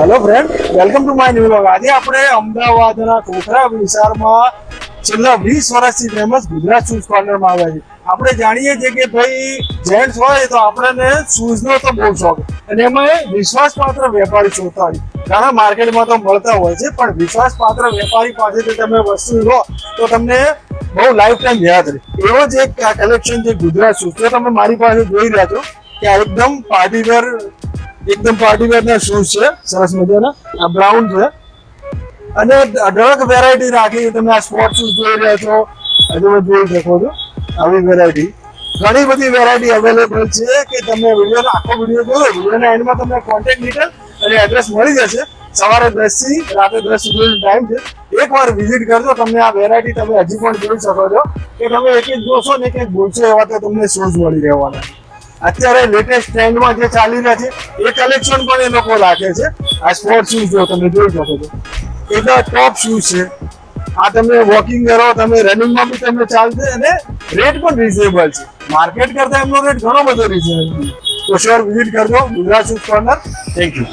Hello friend, welcome to my new vlog. આજે આપણે અમદાવાદના કોઠરા વિસ્તારમાં છેલ્લા 20 વર્ષથી ફેમસ ગુજરાત શૂઝ કોર્નરમાં આવ્યા છીએ. આપણે જાણીએ છીએ કે ભાઈ જેન્ટ્સ હોય તો આપણને શૂઝનો તો બહુ શોખ, અને એમાં વિશ્વાસપાત્ર વેપારી શોધતા હોય. ઘણા માર્કેટમાં તો મળતા હોય છે, પણ વિશ્વાસપાત્ર વેપારી પાસેથી તમે વસ્તુ લો તો તમને બહુ લાઈફ ટાઈમ યાદ રહે. એવો જ એક કલેક્શન છે ગુજરાત શૂઝ. તો તમે મારી પાસે જોઈ રહ્યા છો કે આ એકદમ પાર્ટીવેર ના શૂઝ છે, સરસ મજાના. આ બ્રાઉન છે અને અઢળક વેરાયટી રાખી. તમે આ સ્પોર્ટ શૂઝ જોઈ રહ્યા છો, હજુ જોઈ શકો છો. આવી વેરાયટી, ઘણી બધી વેરાયટી અવેલેબલ છે કે તમે વિડીયોનો આખો વિડીયો જોયો. વિડીયોના એન્ડમાં તમને કોન્ટેક્ટ ડિટેલ અને એડ્રેસ મળી જશે. સવારે 10 થી રાતે 10 સુધીનો ટાઈમ છે. એકવાર વિઝિટ કરજો, તમને આ વેરાયટી તમે હજી પણ જોઈ શકો છો કે તમે એક જ જોશો ને કે ભૂલશો એવા તો તમને શૂઝ મળી રહેવાના. અત્યારે લેટેસ્ટ ટ્રેન્ડમાં જે ચાલી રહ્યા છે એ કલેક્શન પણ એ લોકો રાખે છે. આ સ્પોર્ટ શૂઝ જો તમે જોઈ શકો છો, એટલા ટોપ શૂઝ છે. આ તમે વોકિંગ કરો, તમે રનિંગમાં બી તમને ચાલશે, અને રેટ પણ રિઝનેબલ છે. માર્કેટ કરતા એમનો રેટ ઘણો બધો રિઝનેબલ છે. તો શ્યોર વિઝિટ કરજો Gujarat shoes corner. Thank you.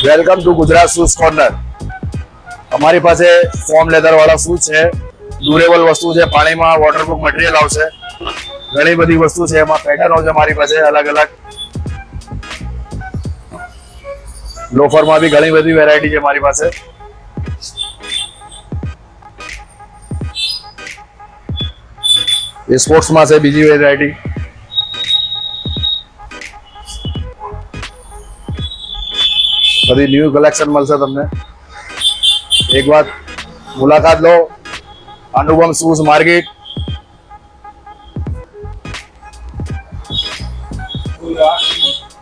Welcome to Gujarat shoes corner. અમારી પાસે ફોર્મ લેધર વાળા શૂઝ છે, ડ્યુરેબલ વસ્તુ છે, પાણીમાં વોટરપ્રૂફ મટીરિયલ આવશે, ઘણી બધી વસ્તુ છે. એમાં પેટર્નો છે મારી પાસે અલગ અલગ. લોફરમાં બી ઘણી બધી વેરાયટી છે મારી પાસે. એ સ્પોર્ટ્સમાં છે બીજી વેરાયટી. બધી ન્યૂ કલેક્શન મળશે તમને. એક વાર મુલાકાત લો. અનુપમ શૂઝ માર્કેટ.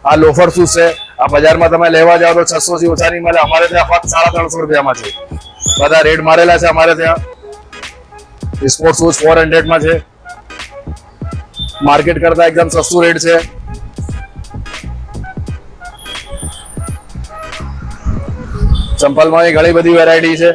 આ લોફર શૂઝ છે. આ બજારમાં તમે લેવા જાઓ તો 600 થી ઓછા નહીં મળે. અમારે ત્યાં ફક્ત 350 રૂપિયામાં છે. બધા રેટ મારેલા છે અમારે ત્યાં. સ્પોર્ટ શૂઝ 400 માં છે. માર્કેટ કરતા એકદમ સસ્તું રેટ છે. ચંપલમાં ઘણી બધી વેરાયટી છે.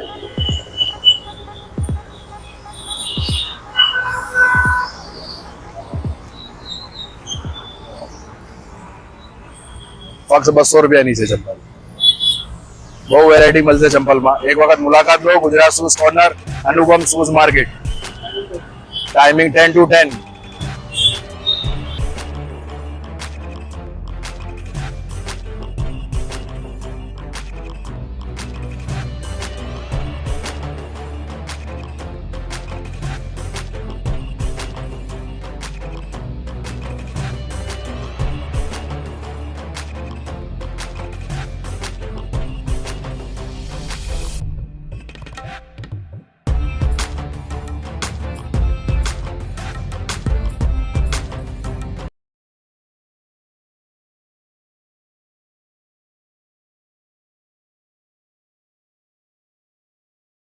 ફક્ત 200 રૂપિયાની છે ચંપલ. બહુ વેરાયટી મળશે ચંપલમાં. એક વખત મુલાકાત લો Gujarat shoes corner, Anupam shoes market. Timing 10 to 10.